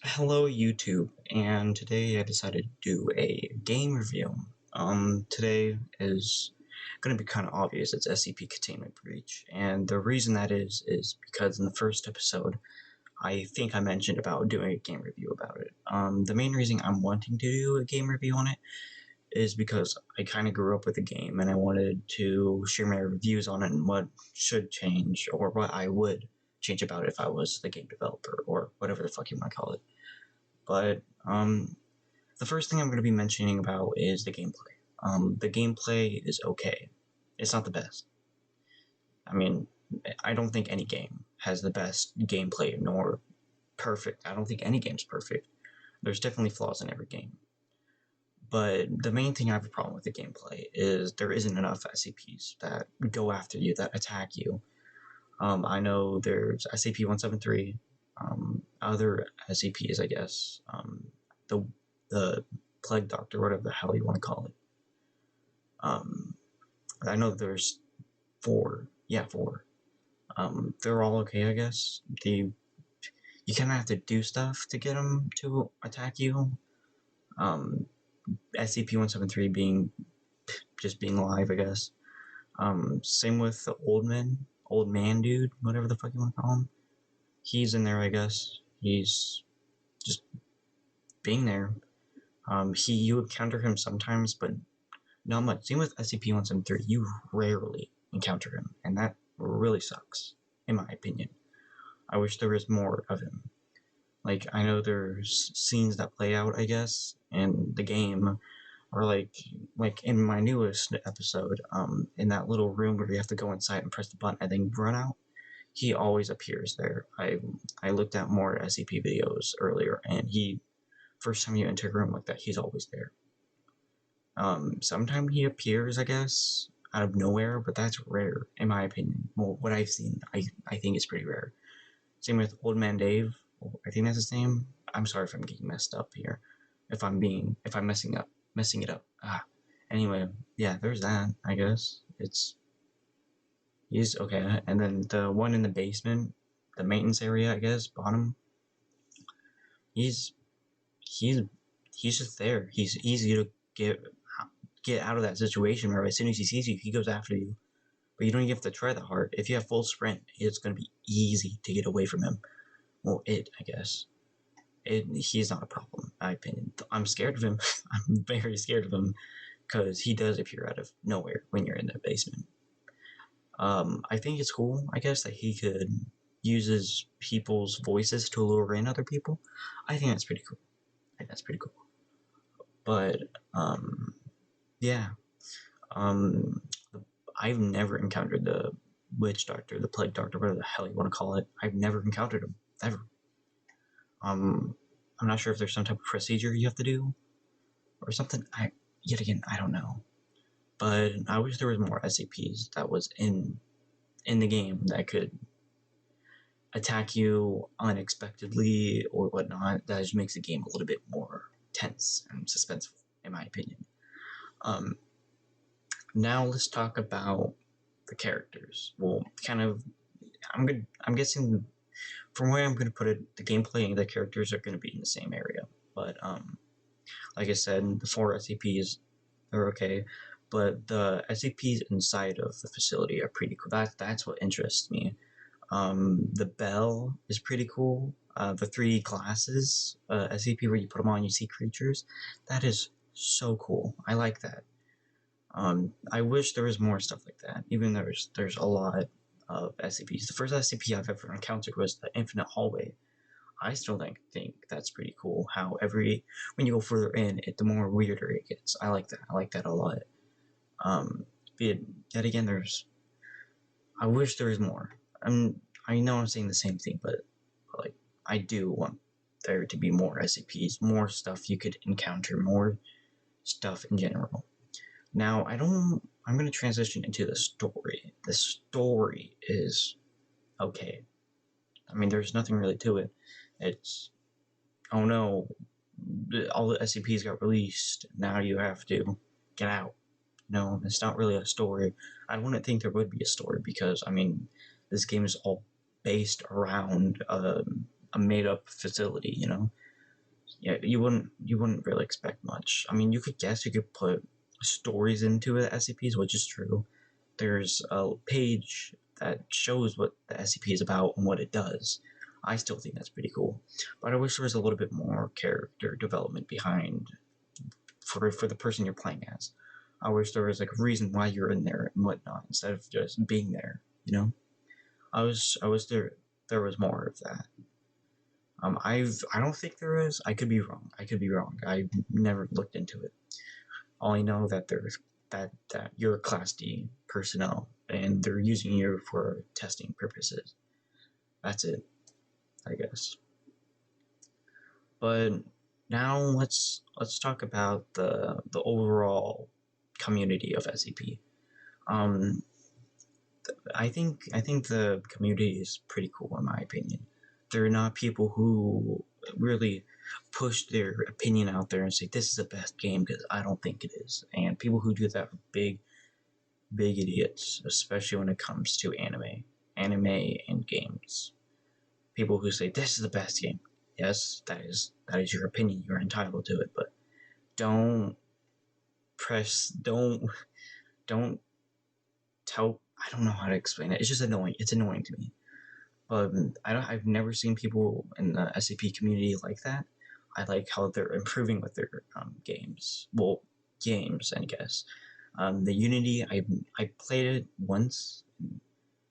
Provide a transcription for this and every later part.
Hello YouTube, and today I decided to do a game review. Today is going to be kind of obvious. It's SCP Containment Breach, and the reason that is because in the first episode, I think I mentioned about doing a game review about it. The main reason I'm wanting to do a game review on it is because I kind of grew up with the game, and I wanted to share my reviews on it and what should change, or what I would change about it if I was the game developer, or whatever the fuck you want to call it. But the first thing I'm going to be mentioning about is the gameplay. The gameplay is okay. It's not the best. I mean, I don't think any game has the best gameplay nor perfect. I don't think any game's perfect. There's definitely flaws in every game. But the main thing I have a problem with the gameplay is there isn't enough SCPs that go after you, that attack you. I know there's SCP-173, other SCPs, I guess. The the plague doctor, whatever the hell you want to call it. Um, I know there's four. Yeah, four. They're all okay, I guess. You kind of have to do stuff to get them to attack you. Um, SCP-173 being alive, I guess. Same with the old man dude, whatever the fuck you want to call him. He's in there, I guess. He's just being there. You encounter him sometimes, but not much. Same with SCP-173. You rarely encounter him, and that really sucks, in my opinion. I wish there was more of him. Like, I know there's scenes that play out, I guess, in the game, or like in my newest episode, in that little room where you have to go inside and press the button and then run out. He always appears there. I looked at more SCP videos earlier, and first time you enter a room like that, he's always there. Sometimes he appears, I guess, out of nowhere, but that's rare, in my opinion. Well, what I've seen, I think it's pretty rare. Same with Old Man Dave. I think that's his name. I'm sorry if I'm getting messed up here. If I'm messing it up. Anyway, yeah, there's that, I guess. He's okay. And then the one in the basement, the maintenance area, I guess, bottom, he's, he's, he's just there. He's easy to get out of that situation where as soon as he sees you, he goes after you. But you don't even have to try that hard. If you have full sprint, it's going to be easy to get away from him. Well, I guess. He's not a problem, in my opinion. I'm scared of him. I'm very scared of him because he does appear out of nowhere when you're in the basement. I think it's cool, I guess, that he could uses people's voices to lure in other people. I think that's pretty cool. But yeah, um, I've never encountered the witch doctor, the plague doctor, whatever the hell you want to call it. I've never encountered him ever. I'm not sure if there's some type of procedure you have to do or something. Yet again, I don't know. But I wish there was more SCPs that was in the game that could attack you unexpectedly or whatnot. That just makes the game a little bit more tense and suspenseful, in my opinion. Now let's talk about the characters. Well, kind of, I'm guessing from where I'm gonna put it, the gameplay and the characters are gonna be in the same area. But like I said, the four SCPs are okay, but the SCPs inside of the facility are pretty cool. That's what interests me. The bell is pretty cool. The three glasses SCP where you put them on, you see creatures. That is so cool. I like that. I wish there was more stuff like that. Even there's a lot of SCPs. The first SCP I've ever encountered was the Infinite Hallway. I still think that's pretty cool. How when you go further in, the more weirder it gets. I like that. I like that a lot. But yet again, I wish there was more. I know I'm saying the same thing, but like I do want there to be more SCPs, more stuff you could encounter, more stuff in general. Now, I'm going to transition into the story. The story is okay. I mean, there's nothing really to it. It's, oh no, all the SCPs got released. Now you have to get out. No, it's not really a story. I wouldn't think there would be a story because, I mean, this game is all based around a made-up facility, you know? yeah, you wouldn't really expect much. I mean, you could guess, you could put stories into the SCPs, which is true. There's a page that shows what the SCP is about and what it does. I still think that's pretty cool, but I wish there was a little bit more character development behind for the person you're playing as. I wish there was like a reason why you're in there and whatnot instead of just being there. You know, I was there. There was more of that. I don't think there is. I could be wrong. I could be wrong. I never looked into it. All I know that there's that you're a Class D personnel and they're using you for testing purposes. That's it, I guess. But now let's talk about the overall community of SCP. Um, I think the community is pretty cool in my opinion. They're not people who really push their opinion out there and say this is the best game because I don't think it is. And people who do that are big idiots, especially when it comes to anime and games. People who say this is the best game. Yes, that is your opinion. You're entitled to it, but don't don't tell. I don't know how to explain it. It's just annoying. It's annoying to me. But I've never seen people in the SCP community like that. I like how they're improving with their games. Well, games, I guess. The Unity, I played it once.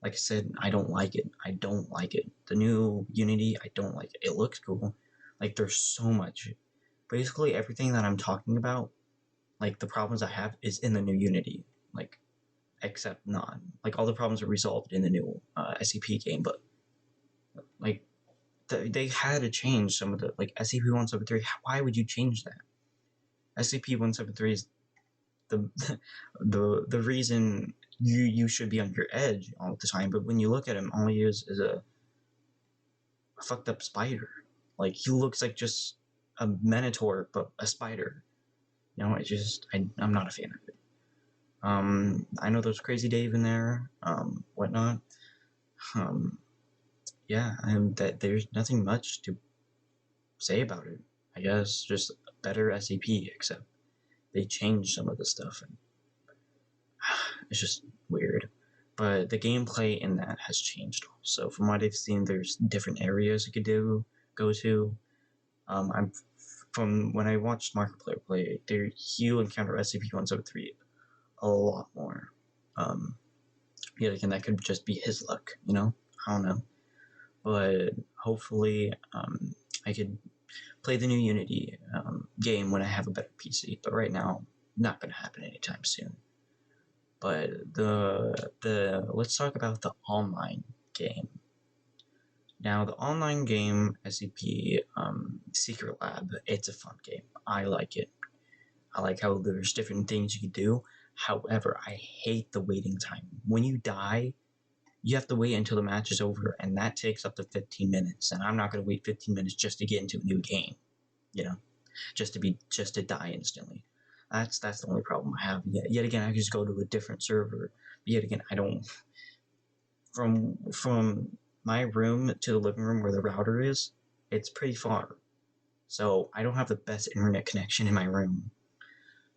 Like I said, I don't like it. I don't like it. The new Unity, I don't like it. It looks cool. Like there's so much. Basically, everything that I'm talking about, like the problems I have, is in the new Unity. Like except none. Like all the problems are resolved in the new SCP game, but like they had to change some of the like SCP-173. Why would you change that? SCP-173 is the the reason you should be on your edge all the time. But when you look at him, all he is a fucked up spider. Like he looks like just a minotaur, but a spider. You know, I'm not a fan of it. I know there's Crazy Dave in there, whatnot. Um, yeah, and that there's nothing much to say about it. I guess just a better SCP, except they changed some of the stuff, and it's just weird. But the gameplay in that has changed also. From what I've seen, there's different areas you could go to. I'm from when I watched Markiplier play, there you encounter SCP-173 a lot more. Um, Yet again, that could just be his luck, you know. I don't know, but hopefully, I could play the new Unity game when I have a better PC. But right now, not going to happen anytime soon. But the let's talk about the online game. Now, the online game SCP Secret Lab, it's a fun game. I like it. I like how there's different things you can do. However, I hate the waiting time. When you die, you have to wait until the match is over, and that takes up to 15 minutes. And I'm not going to wait 15 minutes just to get into a new game, you know, just to die instantly. That's the only problem I have. Yet again, I can just go to a different server. Yet again, I don't. From my room to the living room where the router is, it's pretty far. So I don't have the best internet connection in my room.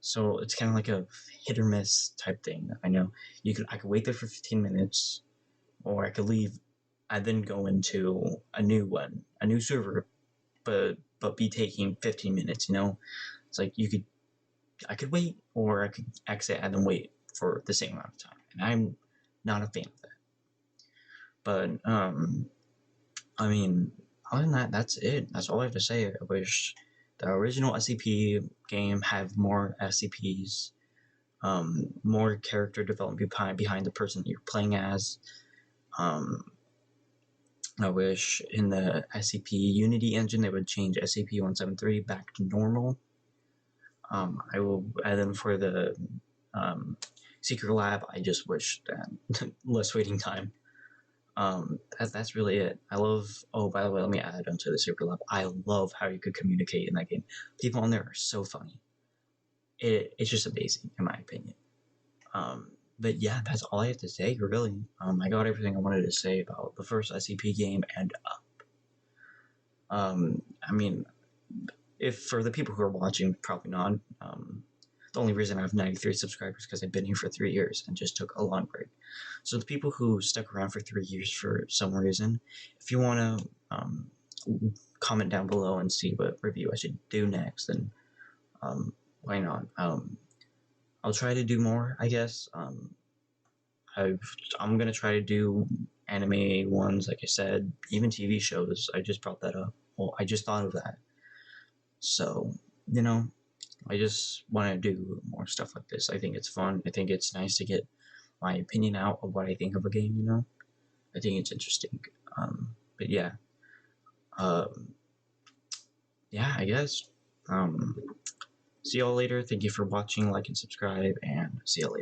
So it's kind of like a hit or miss type thing. I know I could wait there for 15 minutes, or I could leave. I then go into a new server, but be taking 15 minutes. You know, it's like I could wait, or I could exit and then wait for the same amount of time, and I'm not a fan of that. But I mean, other than that, that's it. That's all I have to say. I wish the original SCP game had more SCPs, more character development behind the person you're playing as. I wish in the SCP Unity engine they would change SCP-173 back to normal. I will, and then for the Secret Lab, I just wish that less waiting time. That's really it. I love. Oh, by the way, let me add onto the Secret Lab. I love how you could communicate in that game. People on there are so funny. It's just amazing, in my opinion. But yeah, that's all I have to say. Really, I got everything I wanted to say about the first SCP game and up. I mean, if for the people who are watching, probably not. The only reason I have 93 subscribers is because I've been here for 3 years and just took a long break. So the people who stuck around for 3 years for some reason, if you want to comment down below and see what review I should do next, then why not? I'll try to do more, I guess. I'm gonna try to do anime ones, like I said, even TV shows. I just brought that up. Well, I just thought of that. So, you know, I just want to do more stuff like this. I think it's fun. I think it's nice to get my opinion out of what I think of a game, I think it's interesting. But yeah. Yeah, I guess. See y'all later. Thank you for watching, like, and subscribe, and see y'all later.